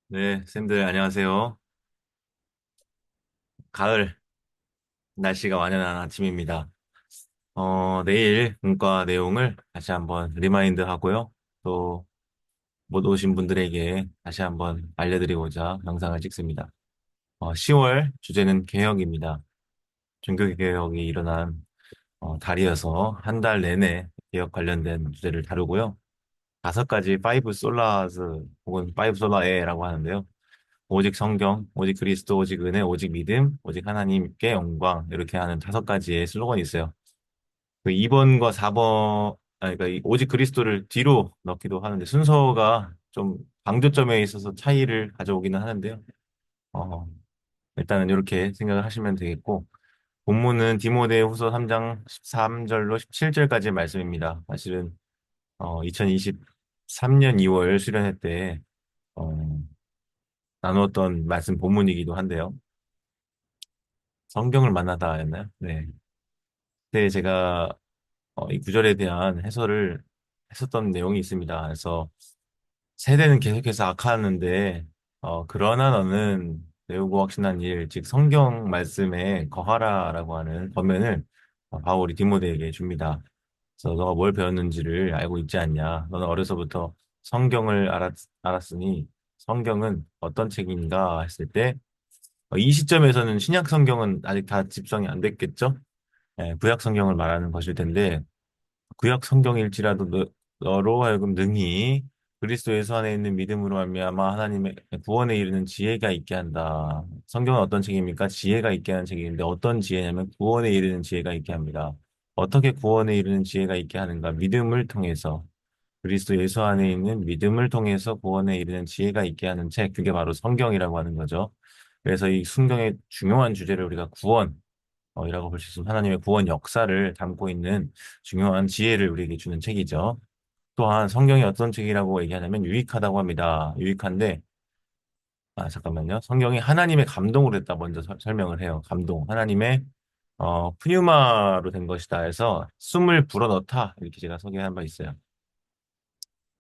네, 쌤들 안녕하세요. 가을 날씨가 완연한 아침입니다. 내일 문과 내용을 다시 한번 리마인드 하고요. 또 못 오신 분들에게 다시 한번 알려드리고자 영상을 찍습니다. 10월 주제는 개혁입니다. 종교개혁이 일어난 달이어서 한 달 내내 개혁 관련된 주제를 다루고요. 다섯 가지 파이브 솔라스 혹은 파이브 솔라에라고 하는데요. 오직 성경, 오직 그리스도, 오직 은혜, 오직 믿음, 오직 하나님께 영광 이렇게 하는 다섯 가지의 슬로건이 있어요. 그 2번과 4번, 그러니까 이 오직 그리스도를 뒤로 넣기도 하는데 순서가 좀 강조점에 있어서 차이를 가져오기는 하는데요. 어, 일단은 이렇게 생각을 하시면 되겠고 본문은 디모데후서 3장 13절로 17절까지의 말씀입니다. 사실은 2023년 2월 수련회 때 어, 나누었던 말씀 본문이기도 한데요. 성경을 만나다였나요? 네. 그때 제가 이 구절에 대한 해설을 했었던 내용이 있습니다. 그래서 세대는 계속해서 악하는데 그러나 너는 배우고 확신한 일, 즉 성경 말씀에 거하라라고 하는 권면을 바울이 디모데에게 줍니다. 그래서 너가 뭘 배웠는지를 알고 있지 않냐? 너는 어려서부터 성경을 알았으니 성경은 어떤 책인가 했을 때 이 시점에서는 신약 성경은 아직 다 집성이 안 됐겠죠? 구약 성경을 말하는 것일 텐데 구약 성경일지라도 너로 하여금 능히 그리스도 예수 안에 있는 믿음으로 말미암아 하나님의 구원에 이르는 지혜가 있게 한다. 성경은 어떤 책입니까? 지혜가 있게 하는 책인데 어떤 지혜냐면 구원에 이르는 지혜가 있게 합니다. 어떻게 구원에 이르는 지혜가 있게 하는가? 믿음을 통해서 그리스도 예수 안에 있는 믿음을 통해서 구원에 이르는 지혜가 있게 하는 책, 그게 바로 성경이라고 하는 거죠. 그래서 이 성경의 중요한 주제를 우리가 구원 이라고 볼 수 있습니다. 하나님의 구원 역사를 담고 있는 중요한 지혜를 우리에게 주는 책이죠. 또한 성경이 어떤 책이라고 얘기하냐면 유익하다고 합니다. 유익한데, 잠깐만요. 성경이 하나님의 감동으로 됐다 먼저 설명을 해요. 감동. 하나님의 푸뉴마로 된 것이다 해서 숨을 불어넣다. 이렇게 제가 소개한 바 있어요.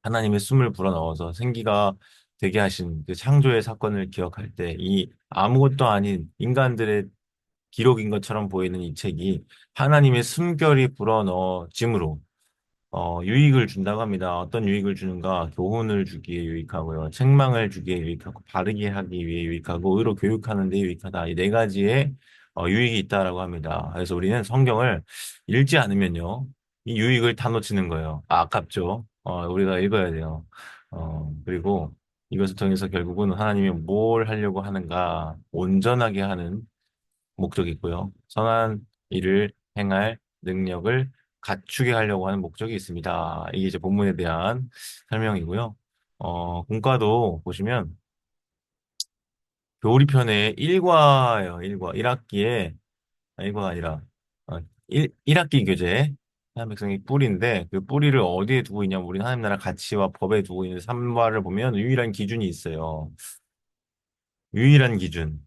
하나님의 숨을 불어넣어서 생기가 되게 하신 그 창조의 사건을 기억할 때 이 아무것도 아닌 인간들의 기록인 것처럼 보이는 이 책이 하나님의 숨결이 불어넣어짐으로 유익을 준다고 합니다. 어떤 유익을 주는가? 교훈을 주기에 유익하고요. 책망을 주기에 유익하고 바르게 하기 위해 유익하고 의로 교육하는 데 유익하다. 이 네 가지의 유익이 있다라고 합니다. 그래서 우리는 성경을 읽지 않으면요. 이 유익을 다 놓치는 거예요. 아깝죠. 우리가 읽어야 돼요. 그리고 이것을 통해서 결국은 하나님이 뭘 하려고 하는가 온전하게 하는 목적이 있고요. 선한 일을 행할 능력을 갖추게 하려고 하는 목적이 있습니다. 이게 이제 본문에 대한 설명이고요. 문과도 보시면 교리편에 1과예요. 1과. 1학기에, 1과가 아니라, 1학기 교재. 하나님 백성이 뿌리인데, 그 뿌리를 어디에 두고 있냐면, 우리는 하나님 나라 가치와 법에 두고 있는 3과를 보면 유일한 기준이 있어요. 유일한 기준,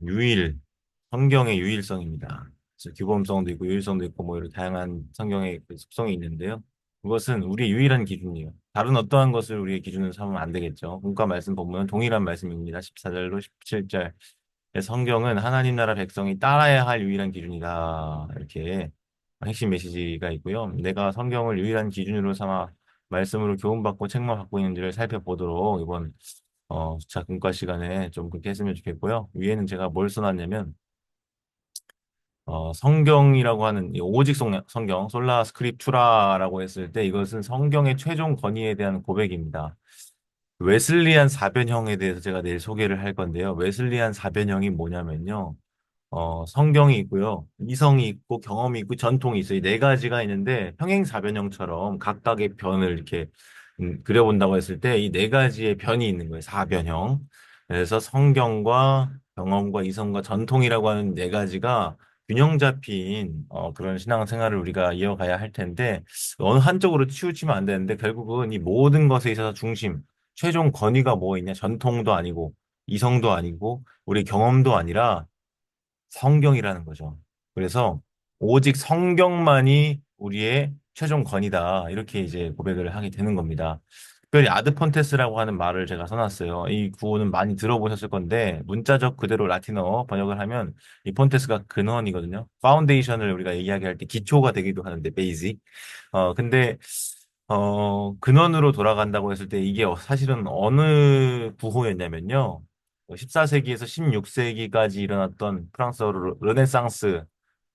성경의 유일성입니다. 그래서 규범성도 있고 유일성도 있고 뭐 이런 다양한 성경의 그 속성이 있는데요. 그것은 우리의 유일한 기준이에요. 다른 어떠한 것을 우리의 기준으로 삼으면 안 되겠죠. 문과 말씀 본문은 동일한 말씀입니다. 14절로 17절. 성경은 하나님 나라 백성이 따라야 할 유일한 기준이다. 이렇게 핵심 메시지가 있고요. 내가 성경을 유일한 기준으로 삼아 말씀으로 교훈받고 책망받고 있는지를 살펴보도록 이번 자, 문과 시간에 좀 그렇게 했으면 좋겠고요. 위에는 제가 뭘 써놨냐면, 성경이라고 하는, 이 오직 성경, 솔라 스크립투라라고 했을 때 이것은 성경의 최종 권위에 대한 고백입니다. 웨슬리안 사변형에 대해서 제가 내일 소개를 할 건데요. 웨슬리안 사변형이 뭐냐면요. 성경이 있고요. 이성이 있고 경험이 있고 전통이 있어요. 이 네 가지가 있는데 평행사변형처럼 각각의 변을 이렇게 그려본다고 했을 때 이 네 가지의 변이 있는 거예요. 사변형. 그래서 성경과 경험과 이성과 전통이라고 하는 네 가지가 균형 잡힌 그런 신앙생활을 우리가 이어가야 할 텐데 어느 한쪽으로 치우치면 안 되는데 결국은 이 모든 것에 있어서 중심, 최종 권위가 뭐 있냐? 전통도 아니고 이성도 아니고 우리 경험도 아니라 성경이라는 거죠. 그래서 오직 성경만이 우리의 최종 권위다. 이렇게 이제 고백을 하게 되는 겁니다. 특별히 아드폰테스라고 하는 말을 제가 써놨어요. 이 구호는 많이 들어보셨을 건데 문자적 그대로 라틴어 번역을 하면 이 폰테스가 근원이거든요. 파운데이션을 우리가 이야기할 때 기초가 되기도 하는데 베이직. 근데 근원으로 돌아간다고 했을 때 이게 사실은 어느 구호였냐면요. 14세기에서 16세기까지 일어났던 프랑스어 르네상스,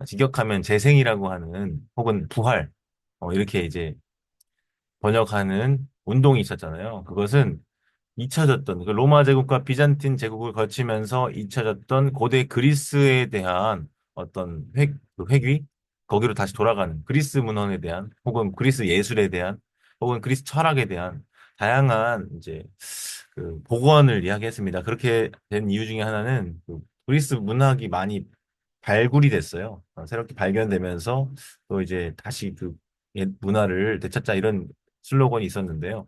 직역하면 재생이라고 하는 혹은 부활, 이렇게 이제 번역하는 운동이 있었잖아요. 그것은 잊혀졌던 그 로마 제국과 비잔틴 제국을 거치면서 잊혀졌던 고대 그리스에 대한 어떤 그 회귀 거기로 다시 돌아가는 그리스 문헌에 대한 혹은 그리스 예술에 대한 혹은 그리스 철학에 대한 다양한 이제 그 복원을 이야기했습니다. 그렇게 된 이유 중에 하나는 그 그리스 문학이 많이 발굴이 됐어요. 새롭게 발견되면서 또 이제 다시 그 옛 문화를 되찾자 이런 슬로건이 있었는데요.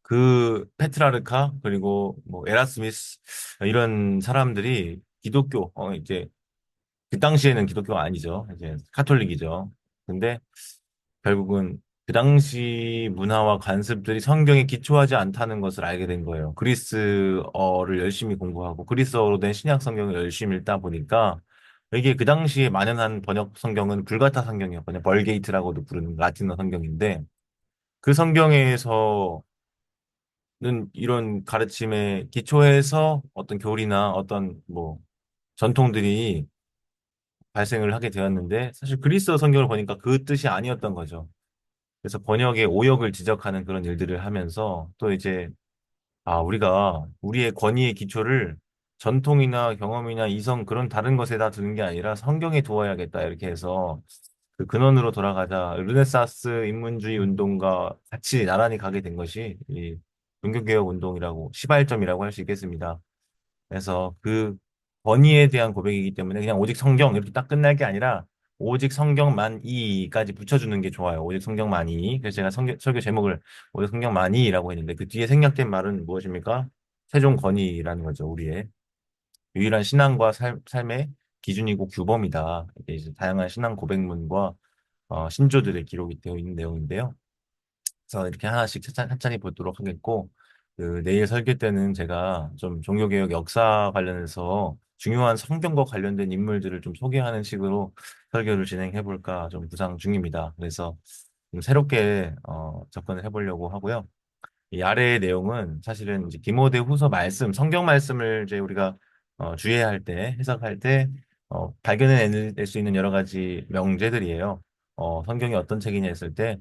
그 페트라르카 그리고 뭐 에라스미스 이런 사람들이 기독교 이제 그 당시에는 기독교가 아니죠. 이제 카톨릭이죠. 근데 결국은 그 당시 문화와 관습들이 성경에 기초하지 않다는 것을 알게 된 거예요. 그리스어를 열심히 공부하고 그리스어로 된 신약 성경을 열심히 읽다 보니까 이게 그 당시에 만연한 번역 성경은 불가타 성경이었거든요. 벌게이트라고도 부르는 라틴어 성경인데 그 성경에서 는 이런 가르침에 기초해서 어떤 교리나 어떤 뭐 전통들이 발생을 하게 되었는데 사실 그리스어 성경을 보니까 그 뜻이 아니었던 거죠. 그래서 번역의 오역을 지적하는 그런 일들을 하면서 또 이제 우리가 우리의 권위의 기초를 전통이나 경험이나 이성 그런 다른 것에다 두는 게 아니라 성경에 두어야겠다 이렇게 해서 그 근원으로 돌아가자 르네사스 인문주의 운동과 같이 나란히 가게 된 것이 이 종교개혁 운동이라고 시발점이라고 할 수 있겠습니다. 그래서 그 권위에 대한 고백이기 때문에 그냥 오직 성경 이렇게 딱 끝날 게 아니라 오직 성경만이까지 붙여주는 게 좋아요. 오직 성경만이. 그래서 제가 설교 제목을 오직 성경만이라고 했는데 그 뒤에 생략된 말은 무엇입니까? 최종 권위라는 거죠. 우리의 유일한 신앙과 삶의 기준이고 규범이다. 이게 이제 다양한 신앙 고백문과 신조들의 기록이 되어 있는 내용인데요. 그래서 이렇게 하나씩 찬찬히 보도록 하겠고, 그 내일 설교 때는 제가 좀 종교개혁 역사 관련해서 중요한 성경과 관련된 인물들을 좀 소개하는 식으로 설교를 진행해 볼까 좀 구상 중입니다. 그래서 좀 새롭게 접근을 해보려고 하고요. 이 아래의 내용은 사실은 이제 디모데 후서 말씀, 성경 말씀을 이제 우리가 주의해야 할 때, 해석할 때 발견해낼 수 있는 여러 가지 명제들이에요. 성경이 어떤 책이냐 했을 때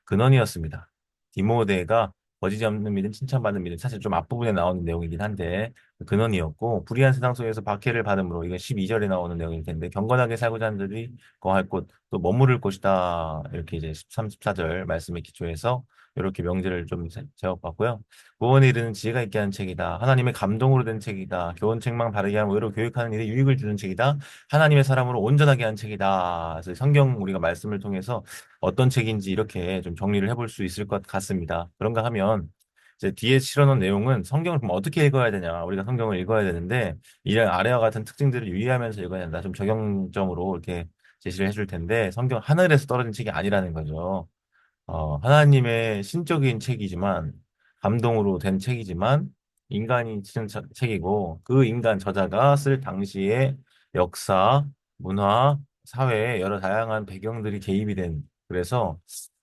근원이었습니다. 디모데가 거짓이 없는 믿음, 칭찬받는 믿음, 사실 좀 앞부분에 나오는 내용이긴 한데 근원이었고 불의한 세상 속에서 박해를 받음으로 이건 12절에 나오는 내용일 텐데 경건하게 살고자 하는 자들이 거할 곳, 또 머무를 곳이다. 이렇게 이제 13, 14절 말씀에 기초해서 이렇게 명제를 좀 제어봤고요. 구원에 이르는 지혜가 있게 하는 책이다. 하나님의 감동으로 된 책이다. 교훈 책망 바르게 하면 의로 교육하는 일에 유익을 주는 책이다. 하나님의 사람으로 온전하게 한 책이다. 그래서 성경 우리가 말씀을 통해서 어떤 책인지 이렇게 좀 정리를 해볼 수 있을 것 같습니다. 그런가 하면 이제 뒤에 실어놓은 내용은 성경을 그럼 어떻게 읽어야 되냐. 우리가 성경을 읽어야 되는데 이런 아래와 같은 특징들을 유의하면서 읽어야 된다. 좀 적용점으로 이렇게 제시를 해줄 텐데 성경 하늘에서 떨어진 책이 아니라는 거죠. 하나님의 신적인 책이지만, 감동으로 된 책이지만, 인간이 쓴 책이고, 그 인간 저자가 쓸 당시의 역사, 문화, 사회의 여러 다양한 배경들이 개입이 된, 그래서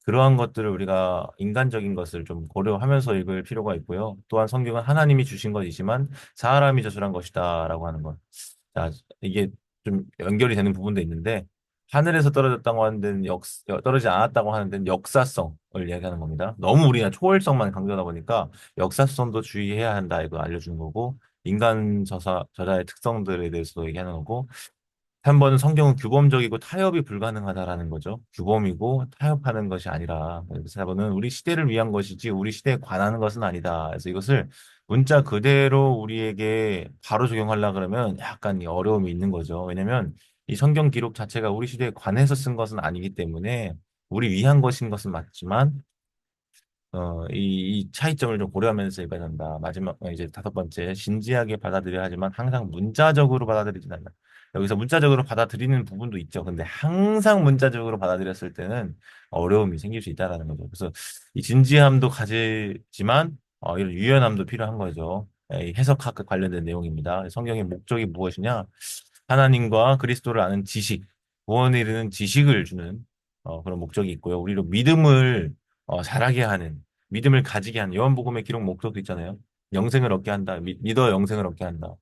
그러한 것들을 우리가 인간적인 것을 좀 고려하면서 읽을 필요가 있고요. 또한 성경은 하나님이 주신 것이지만, 사람이 저술한 것이다라고 하는 것. 자, 이게 좀 연결이 되는 부분도 있는데, 하늘에서 떨어졌다고 하는 데는 떨어지지 않았다고 하는 데는 역사성을 이야기하는 겁니다. 너무 우리가 초월성만 강조하다 보니까 역사성도 주의해야 한다 이거 알려주는 거고 인간 저자의 특성들에 대해서도 얘기하는 거고 3번은 성경은 규범적이고 타협이 불가능하다라는 거죠. 규범이고 타협하는 것이 아니라 4번은 우리 시대를 위한 것이지 우리 시대에 관하는 것은 아니다. 그래서 이것을 문자 그대로 우리에게 바로 적용하려 그러면 약간 이 어려움이 있는 거죠. 왜냐면 이 성경 기록 자체가 우리 시대에 관해서 쓴 것은 아니기 때문에 우리 위한 것인 것은 맞지만 이 차이점을 좀 고려하면서 읽어야 한다. 마지막, 이제 다섯 번째, 진지하게 받아들여야 하지만 항상 문자적으로 받아들이진 않는다. 여기서 문자적으로 받아들이는 부분도 있죠. 근데 항상 문자적으로 받아들였을 때는 어려움이 생길 수 있다라는 거죠. 그래서 이 진지함도 가지지만, 이런 유연함도 필요한 거죠. 이 해석학 관련된 내용입니다. 성경의 목적이 무엇이냐? 하나님과 그리스도를 아는 지식, 구원에 이르는 지식을 주는 그런 목적이 있고요. 우리로 믿음을 잘하게 하는, 믿음을 가지게 하는, 요한복음의 기록 목적도 있잖아요. 영생을 얻게 한다. 믿어 영생을 얻게 한다.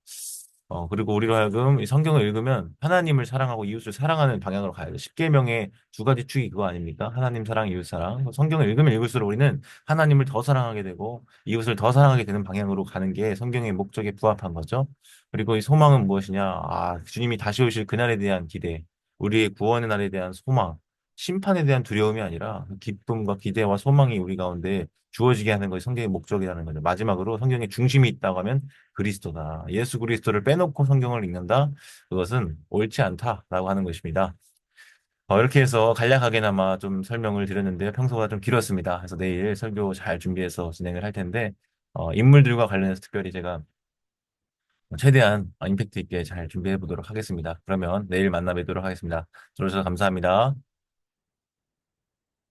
그리고 우리로 하여금 이 성경을 읽으면 하나님을 사랑하고 이웃을 사랑하는 방향으로 가야 돼. 십계명의 두 가지 축이 그거 아닙니까? 하나님 사랑, 이웃 사랑. 성경을 읽으면 읽을수록 우리는 하나님을 더 사랑하게 되고 이웃을 더 사랑하게 되는 방향으로 가는 게 성경의 목적에 부합한 거죠. 그리고 이 소망은 무엇이냐? 주님이 다시 오실 그날에 대한 기대, 우리의 구원의 날에 대한 소망, 심판에 대한 두려움이 아니라 그 기쁨과 기대와 소망이 우리 가운데 주어지게 하는 것이 성경의 목적이라는 거죠. 마지막으로 성경의 중심이 있다고 하면 그리스도다. 예수 그리스도를 빼놓고 성경을 읽는다. 그것은 옳지 않다라고 하는 것입니다. 이렇게 해서 간략하게나마 좀 설명을 드렸는데요. 평소가 좀 길었습니다. 그래서 내일 설교 잘 준비해서 진행을 할 텐데, 인물들과 관련해서 특별히 제가 최대한 임팩트 있게 잘 준비해 보도록 하겠습니다. 그러면 내일 만나 뵙도록 하겠습니다. 들어주셔서 감사합니다.